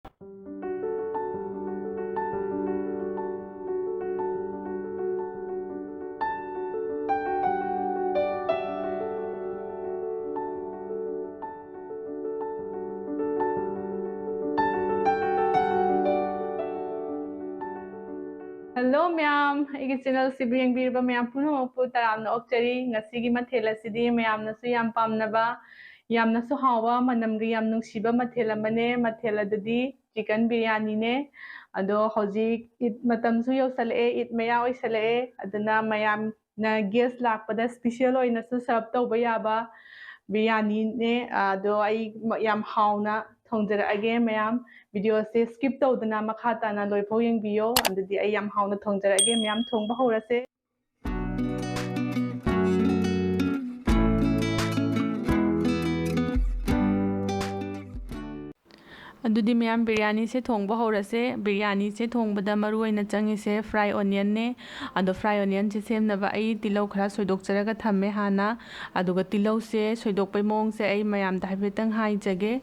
Hello ma'am अगर channel से येंबीरबा ma'am पुनमकपु तरामना ओक्चरी ngasiगी मथेल असिदी मैमनसु याम पामनबा यामनसु हावा मनमगी याम नुंगसिबा मथेल अमने मथेल अदुदी चिकन बिरयानी ने अदो हौजिक ईद मतमसु यौसलए ईद मया ओइसलए अदुना मैम ना गेस्ट लापदा स्पेशल ओइनसु सर्व तौबा याबा बिरयानी ने अदो आई याम हाउना थोंजरअगे मैम वीडियो से स्किप तौदना मखा ताना लोइफाउ येंबियो अदुदी आई याम हाउना थोंजरअगे मैम थोंबा हौरसे अदुदी मैम बिरयानी से थोंबा हौरसे बिरयानी से थोंबदा मरुओइना चंगिसे फ्राई ओनियन ने अदो फ्राई ओनियन से सेमनबा आई तिलौ खरा सोइदोकचरगा थम्मे हाना अदुगा तिलौ से सोइदोकपै मोंग से आई मैम दा हाइफेटंग हाइजगे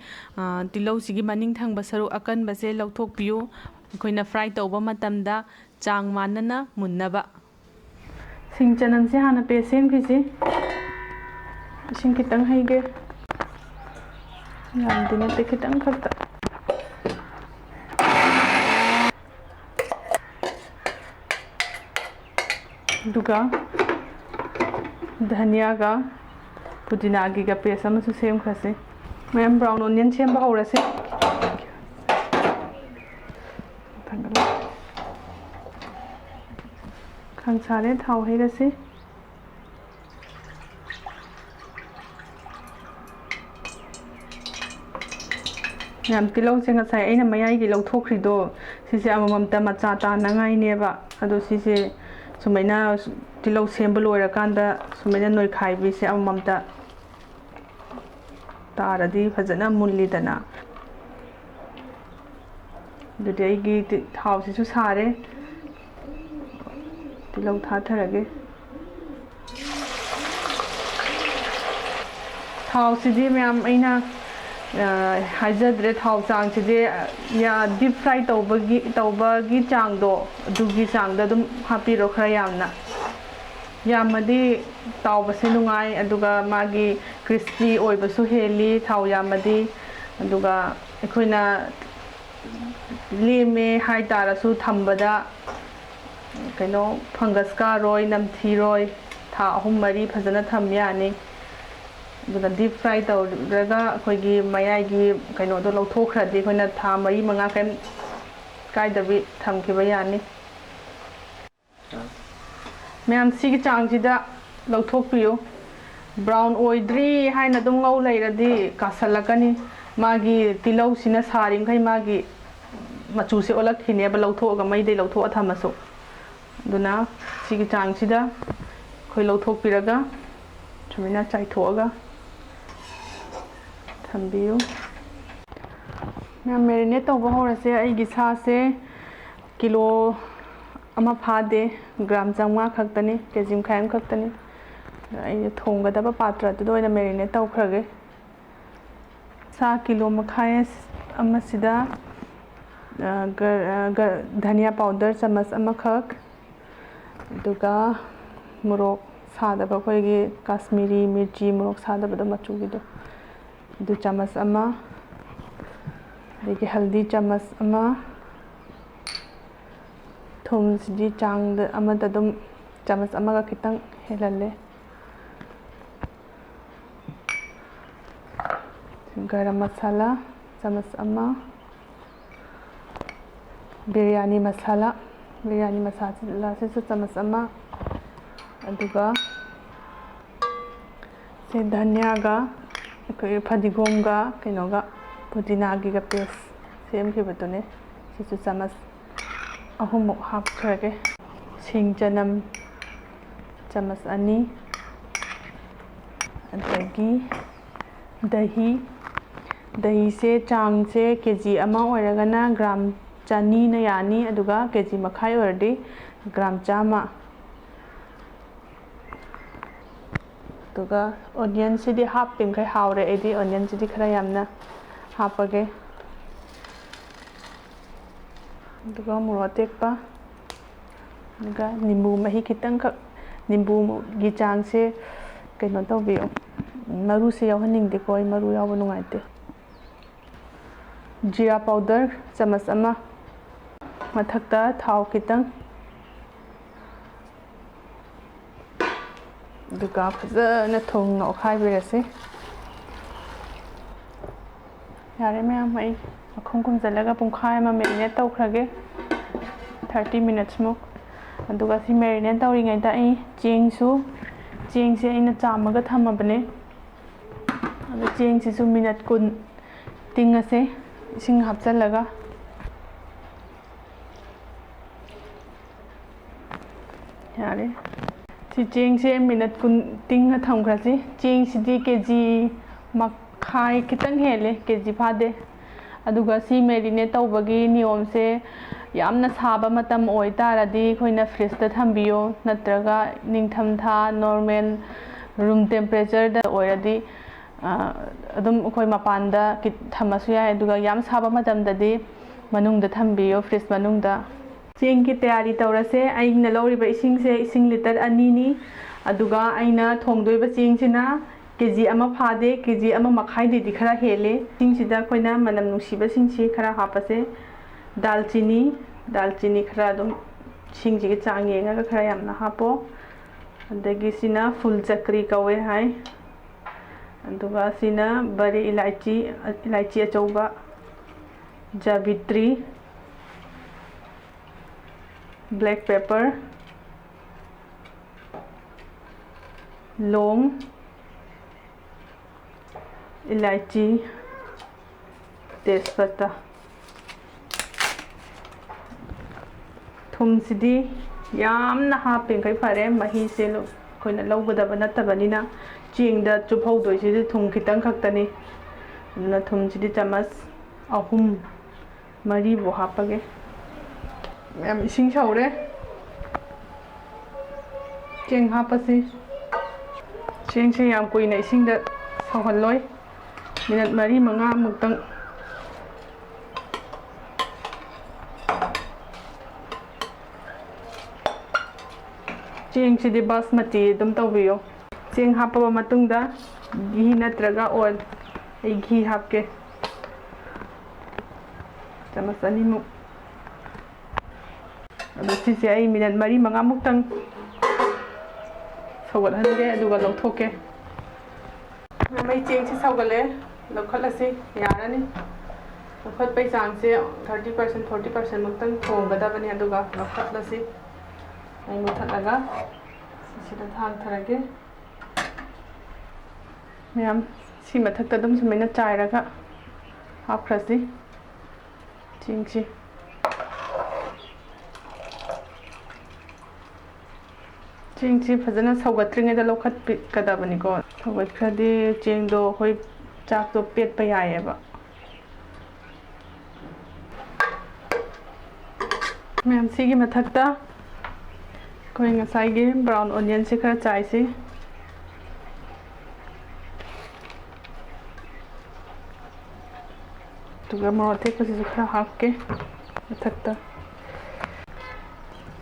तिलौ सिगी मनिंग थंगबा सरु अकनबा से लौथोकपियु अखोइना फ्राई तौबा मतमदा चांग मानना मुन्नबा सिंग चनन से हाना पेसेम फिसे इसिंग खितंग हाइगे याम दिना ते खितंग खता दुगा धनिया का पुदीना की पेस्ट अमसु सेम खसे मैम ब्राउन ओनियन सेम हौरसे खांसारे थाव हैरसे मैम तिलौ से ngसाई अइना मयाई की लौथोखरिदो सिसे अमममता मचा तानांगाइनेबा अदो सिसे सुमैना तिलौ सेम लोइरकांदा सुमैना नोइखाइबी से अमममता तारदी फजना मुल्लीदना दुदि आइगी थाव सिसु सारे तिलौ थाथरगे थाव सिदि मैम अइना हाइजद्रे थाव चांग सिदि या डीप फ्राई तौबगी चांगदो दुगी चांगदा दुम हापिरो खरा यामना यामदी तावबसे नुंगाई अदुगा मागी क्रिस्पी ओइबसु हेली थाव यामदी अदुगा अखोइना लेमे हाइ तारसु थंबदा कइनो फंगस का रोय नमथीरोय था अहुम मरी फजना थम यानी अदुगा डीप फ्राई तौरगा अखोइगी मयाइगी कइनोदो लौथोखरदि अखोइना था मरी मंगा कैम काइदबि थमखिबा यानी मैम सिगी चांगसिदा लौथोकपियो ब्राउन ओइद्री हाइना दुम ngौ लैरदि कासलकनी मागी तिलौ सिना सारिंखै मागी मचू से ओलखिनेबा लौथोगा मैदे लौथोआ थमसु दुना सिगी चांगसिदा खoi लौथोकपिरगा सुमिना चाइथोगा थम्बियो मैम मैरिनेट तौबा हौरसे आइगी सासे किलो अमा फादे ग्राम 500 खक्तनी केजी मखायम खक्तनी आई थोंगदबा पात्र अदुदो ओइना मैरिनेट तौखरगे सा किलो मखाय अमसिदा धनिया पाउडर चमच अमखक अदुगा मोरोक सादबा खोइगी काश्मीरी मिर्ची मोरोक सादबदो मचुगिदो दु चमच अमा देगी हल्दी चमच अमा थुम सिदी चांग अमदा दुम चमच अमगा खितंग हेलले गरम मसाला चमच अमा बिरयानी मसाला से चमच अमा अदुगा से धनियागा अखोइ फदिगोमगा कइनोगा पुदीनागी पेस्ट सेमखिबदुने सिसु चमच अहुमुक हापखरगे सिंग चनम चमच 2 अदगी दही से चांग से केजी अमा ओइरगना ग्राम 200 ना यानी अदुगा केजी मखाय ओइरदि ग्राम 100 अदुगा ओनियन सिदि हापिंखै हावरे एदि ओनियन सिदि खरा यामना हापगे ꯑꯗꯨꯒ ꯃꯣꯔꯣꯛ ꯑꯇꯦꯛꯄ, ꯑꯗꯨꯒ ꯅꯤꯝꯕꯨ ꯃꯍꯤ ꯈꯤꯇꯪꯈꯛ, ꯅꯤꯝꯕꯨꯒꯤ ꯆꯥꯡꯁꯦ ꯀꯩꯅꯣ ꯇꯧꯕꯤꯌꯣ, ꯃꯔꯨꯁꯦ ꯌꯥꯎꯍꯟꯅꯤꯡꯗꯦꯀꯣ, ꯑꯩ ꯃꯔꯨ ꯌꯥꯎꯕ ꯅꯨꯡꯉꯥꯏꯇꯦ꯫ ꯖꯤꯔꯥ ꯄꯥꯎꯗꯔ ꯆꯃꯆ ꯑꯃ, ꯃꯊꯛꯇ ꯊꯥꯎ ꯈꯤꯇꯪ, ꯑꯗꯨꯒ ꯐꯖꯅ ꯊꯨꯝꯅ ꯑꯣꯠꯈꯥꯏꯕꯤꯔꯁꯤ꯫ ꯌꯥꯔꯦ ꯃꯌꯥꯝ, ꯑꯩ ꯃꯈꯨꯝ ꯈꯨꯝꯖꯤꯜꯂꯒ ꯄꯨꯡꯈꯥꯏ ꯑꯃ ꯃꯦꯔꯤꯅꯦꯠ ꯇꯧꯈ꯭ꯔꯒꯦ, 30 ꯃꯤꯅꯠꯁꯃꯨꯛ꯫ ꯑꯗꯨꯒ ꯁꯤ ꯃꯦꯔꯤꯅꯦꯠ ꯇꯧꯔꯤꯉꯩꯗ ꯑꯩ ꯆꯦꯡꯁꯦ ꯑꯩꯅ ꯆꯥꯝꯃꯒ ꯊꯝꯃꯕꯅꯦ꯫ ꯑꯗꯨ ꯆꯦꯡꯁꯤꯁꯨ ꯃꯤꯅꯠ 10 ꯇꯤꯡꯉꯁꯦ ꯏꯁꯤꯡ ꯍꯥꯞꯆꯤꯜꯂꯒ꯫ ꯌꯥꯔꯦ, ꯁꯤ ꯆꯦꯡꯁꯦ ꯃꯤꯅꯠ 10 ꯇꯤꯡꯉ ꯊꯝꯈ꯭ꯔꯁꯤ꯫ ꯆꯦꯡꯁꯤꯗꯤ KG ꯃꯈꯥꯏ ꯈꯤꯇꯪ ꯍꯦꯜꯂꯦ, KG ꯐꯥꯗꯦ꯫ ꯑꯗꯨꯒ ꯁꯤ ꯃꯦꯔꯤꯅꯦꯠ ꯇꯧꯕꯒꯤ ꯅꯤꯌꯣꯝꯁꯦ, ꯌꯥꯝꯅ ꯁꯥꯕ ꯃꯇꯝ ꯑꯣꯏꯇꯥꯔꯗꯤ ꯑꯩꯈꯣꯏꯅ ꯐ꯭ꯔꯤꯖꯇ ꯊꯝꯕꯤꯌꯣ, ꯅꯠꯇ꯭ꯔꯒ ꯅꯤꯡꯊꯝꯊꯥ ꯅꯣꯔꯃꯦꯜ ꯔꯨꯝ ꯇꯦꯝꯄꯔꯦꯆꯔꯗ ꯑꯣꯏꯔꯗꯤ ꯑꯗꯨꯝ ꯑꯩꯈꯣꯏ ꯃꯄꯥꯟꯗ ꯊꯝꯃꯁꯨ ꯌꯥꯏ꯫ ꯑꯗꯨꯒ ꯌꯥꯝ ꯁꯥꯕ ꯃꯇꯝꯗꯗꯤ ꯃꯅꯨꯡꯗ ꯊꯝꯕꯤꯌꯣ, ꯐ꯭ꯔꯤꯖ ꯃꯅꯨꯡꯗ꯫ ꯆꯦꯡꯒꯤ ꯇꯌꯥꯔꯤ ꯇꯧꯔꯁꯦ꯫ ꯑꯩꯅ ꯂꯧꯔꯤꯕ ꯏꯁꯤꯡꯁꯦ ꯏꯁꯤꯡ ꯂꯤꯇꯔ 2ꯅꯤ꯫ ꯑꯗꯨꯒ ꯑꯩꯅ ꯊꯣꯡꯗꯣꯏꯕ ꯆꯦꯡꯁꯤꯅ KG 1 ꯐꯥꯗꯦ, KG 1.5ꯗꯩꯗꯤ ꯈꯔ ꯍꯦꯜꯂꯦ꯫ ꯏꯁꯤꯡꯁꯤꯗ ꯑꯩꯈꯣꯏꯅ ꯃꯅꯝ ꯅꯨꯡꯁꯤꯕꯁꯤꯡꯁꯤ ꯈꯔ ꯍꯥꯞꯄꯁꯦ꯫ ꯗꯥꯜꯆꯤꯅꯤ ꯈꯔ ꯑꯗꯨꯝ ꯏꯁꯤꯡꯁꯤꯒꯤ ꯆꯥꯡ ꯌꯦꯡꯉꯒ ꯈꯔ ꯌꯥꯝꯅ ꯍꯥꯞꯄꯣ꯫ ꯑꯗꯒꯤ ꯁꯤꯅ ꯐꯨꯜ ꯆꯀ꯭ꯔꯤ ꯀꯧꯋꯦ ꯍꯥꯏ꯫ ꯑꯗꯨꯒ ꯁꯤꯅ ꯕꯔꯤ ꯏꯂꯥꯏꯆꯤ ꯑꯆꯧꯕ, ꯖꯥꯕꯤꯇ꯭ꯔꯤ, ꯕ꯭ꯂꯦꯛ ꯄꯦꯄꯔ, ꯂꯣꯡ, इलायची, तेजपत्ता। थुमसिदी यामना हापेंखै फरे, महीसे अखोइना लौगदब नत्तबनिना चेंगदा चुफौदोइसिदि थुम खितंग खक्तनी। अदुना थुमसिदी चमच 3-4 बो हापगे। मैम इसिंग सौरे, चेंग हापसी। चेंगसे याम कुइना इसिंगदा सौहल्लोय, मिनट 4-5 मुक्तंग। चेंगसिदी बासमती अदुम तौबियो। चेंग हापबा मतुंगदा घी नत्रगा ऑयल, आई घी हापके चमच 2 मुक। अदु सिसे आई मिनट 4-5 मुक्तंग सौगलहनगे, अदुगा लौथोके। मई चेंग से सौगले, लौखलसी यारनी। लौखलपै चांगसे 30% 40% मुक्तंग थोंगदबनी, अदुगा लौखलसी। आई मुथलगा सिदा थांगथरगे। मैम सी मथक्ता अदुम सुमैना चाइरगा हापख्रसी चेंगसी। चेंगसी फजना सौगत्रिङैदा लौखत्कदबनिको। सौगत्खरदि चेंगदो अखोइ चाकदो पेटपा याइएबा। मैम सिगी मथक्ता अखोइ ngसाइगी ब्राउन ऑनियन से खरा चाइसी। तुगा मोरोक अतेक्पसिसु खरा हापके मथक्ता।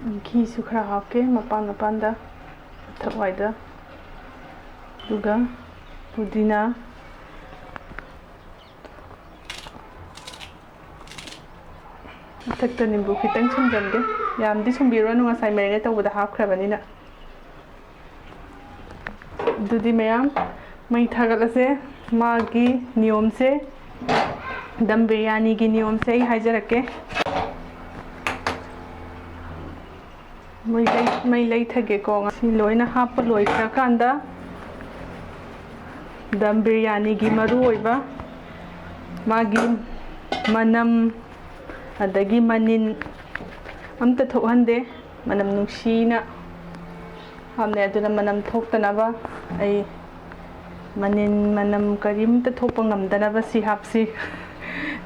घी सु खरा हापके मपानदा मथक्वाइदा। तुगा पुदीना, मथक्ता नींबू खितंग सुंजनगे। यामदि सुंबिरोनु, ngसाइ मैरिनेट तौबदा हापख्रबनिना। दुदी मैम मई थागलसे। मागी नियम से दम बिरयानी की नियम से ही हाइजरके। मई लई थगे को ngasi लोइना हाप लोइखरकांदा दम बिरयानी की मरु ओइबा मागी मनम अदगी मनिन अमता थोहंदे, मनम नुंसीना हामने। अदुना मनम थोक्तनबा आई मनिन मनम करीमता थोक्पा ngamdanaba si hapsi।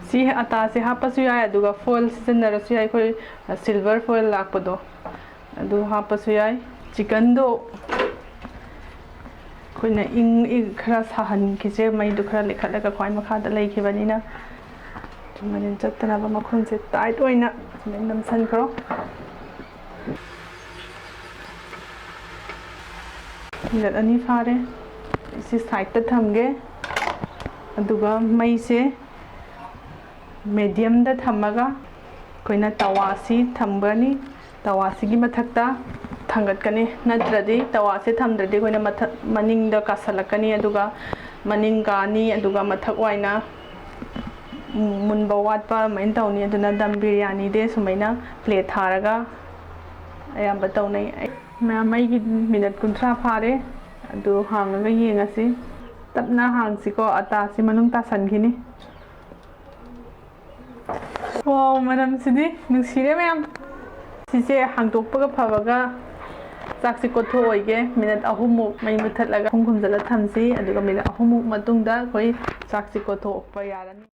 सी अता से हापसु याय, अदुगा फॉइल सिजनरसु याय, कोई सिल्वर फॉइल लाकपदो अदु हापसु याय। चिकन दो कोइना इंग खरा साहन खिसे, मई दु खरा लेखलगा ख्वाइ मखादा लेखिबनिना ꯃꯅꯤꯟ ꯆꯠꯇꯅꯕ ꯃꯈꯨꯝꯁꯦ ꯇꯥꯏꯠ ꯑꯣꯏꯅ ꯁꯨꯃꯥꯏꯅ ꯅꯝꯁꯟꯈ꯭ꯔꯣ꯫ ꯃꯤꯅꯠ 2 ꯐꯥꯔꯦ ꯁꯤ ꯁꯥꯏꯗꯇ ꯊꯝꯒꯦ ꯑꯗꯨꯒ ꯃꯩꯁꯦ ꯃꯦꯗꯤꯌꯝꯗ ꯊꯝꯃꯒ ꯑꯩꯈꯣꯏꯅ ꯇꯋꯥꯁꯤ ꯊꯝꯒꯅꯤ ꯇꯋꯥꯁꯤꯒꯤ ꯃꯊꯛꯇ ꯊꯥꯡꯒꯠꯀꯅꯤ ꯅꯠꯇ꯭ꯔꯗꯤ ꯇꯋꯥꯁꯦ ꯊꯝꯗ꯭ꯔꯗꯤ ꯑꯩꯈꯣꯏꯅ ꯃꯊꯛ ꯃꯅꯤꯡꯗ ꯀꯥꯁꯜꯂꯛꯀꯅꯤ ꯑꯗꯨꯒ ꯃꯅꯤꯡ ꯀꯥꯅꯤ ꯑꯗꯨꯒ ꯃꯊꯛ ꯋꯥꯏꯅ ꯃꯨꯟꯕ ꯋꯥꯠꯄ ꯑꯗꯨꯃꯥꯏꯅ ꯇꯧꯅꯤ ꯑꯗꯨꯅ ꯗꯝ ꯕꯤꯔꯌꯥꯅꯤꯗꯤ ꯁꯨꯃꯥꯏꯅ ꯄ꯭ꯂꯦꯠ ꯊꯥꯔꯒ ꯑꯌꯥꯝꯕ ꯇꯧꯅꯩ ꯃꯌꯥꯝ ꯑꯩꯒꯤ ꯃꯤꯅꯠ 30 ꯐꯥꯔꯦ ꯑꯗꯨ ꯍꯥꯡꯉꯒ ꯌꯦꯡꯉꯁꯤ ꯇꯞꯅ ꯍꯥꯡꯁꯤꯀꯣ ꯑꯇꯥꯁꯤ ꯃꯅꯨꯡ ꯇꯥꯁꯟꯈꯤꯅꯤ ꯋꯥꯎ ꯃꯅꯝꯁꯤꯗꯤ ꯅꯨꯡꯁꯤꯔꯦ ꯃꯌꯥꯝ ꯁꯤꯁꯦ ꯍꯥꯡꯗꯣꯛꯄꯒ ꯐꯕꯒ ꯆꯥꯛꯁꯤ ꯀꯣꯠꯊꯣꯛꯑꯣꯏꯒꯦ ꯃꯤꯅꯠ 3ꯃꯨꯛ ꯃꯩ ꯃꯨꯊꯠꯂꯒ ꯈꯨꯝꯖꯤꯜꯂ ꯊꯝꯁꯤ ꯑꯗꯨꯒ ꯃꯤꯅꯠ 3ꯃꯨꯛ ꯃꯇꯨꯡꯗ ꯑꯩꯈꯣꯏ ꯆꯥꯛꯁꯤ ꯀꯣꯠꯊꯣꯛꯄ ꯌꯥꯔꯅꯤ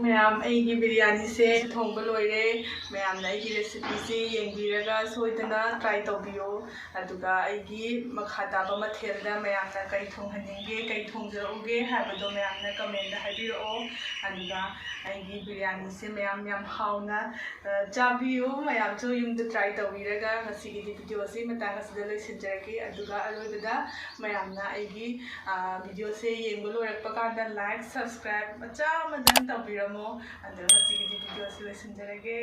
ꯃꯌꯥꯝ ꯑꯩꯒꯤ ꯕꯤꯔꯌꯥꯅꯤꯁꯦ ꯊꯣꯡꯕ ꯂꯣꯏꯔꯦ ꯃꯌꯥꯝꯅ ꯑꯩꯒꯤ ꯔꯦꯁꯤꯄꯤꯁꯤ ꯌꯦꯡꯕꯤꯔꯒ ꯁꯣꯏꯗꯅ ꯇ꯭ꯔꯥꯏ ꯇꯧꯕꯤꯌꯣ ꯑꯗꯨꯒ ꯑꯩꯒꯤ ꯃꯈꯥ ꯇꯥꯕ ꯃꯊꯦꯜꯗ ꯃꯌꯥꯝꯅ ꯀꯩ ꯊꯣꯡꯍꯟꯅꯤꯡꯒꯦ ꯀꯩ ꯊꯣꯡꯖꯔꯛꯎꯒꯦ ꯍꯥꯏꯕꯗꯣ ꯃꯌꯥꯝꯅ ꯀꯃꯦꯟꯗ ꯍꯥꯏꯕꯤꯔꯛꯑꯣ ꯑꯗꯨꯒ ꯑꯩꯒꯤ ꯕꯤꯔꯌꯥꯅꯤꯁꯦ ꯃꯌꯥꯝ ꯌꯥꯝ ꯍꯥꯎꯅ ꯆꯥꯕꯤꯌꯨ ꯃꯌꯥꯝꯁꯨ ꯌꯨꯝꯗ ꯇ꯭ꯔꯥꯏ ꯇꯧꯕꯤꯔꯒ ꯉꯁꯤꯒꯤꯗꯤ ꯚꯤꯗꯤꯑꯣꯁꯤ ꯃꯇꯥꯡ ꯑꯁꯤꯗ ꯂꯣꯏꯁꯤꯟꯖꯔꯒꯦ ꯑꯗꯨꯒ ꯑꯔꯣꯏꯕꯗ ꯃꯌꯥꯝꯅ ꯑꯩꯒꯤ ꯚꯤꯗꯤꯑꯣꯁꯦ ꯌꯦꯡꯕ ꯂꯣꯏꯔꯛꯄ ꯀꯥꯟꯗ ꯂꯥꯏꯛ ꯁꯕꯁꯀ꯭ꯔꯥꯏꯕ ꯃꯆꯥ ꯑꯃꯗꯪ ꯇꯧꯕꯤꯔꯝꯃꯣ ꯑꯗꯨꯒ ꯉꯁꯤꯒꯤꯗꯤ ꯚꯤꯗꯤꯑꯣꯁꯤ ꯂꯣꯏꯁꯤꯟꯖꯔꯒꯦ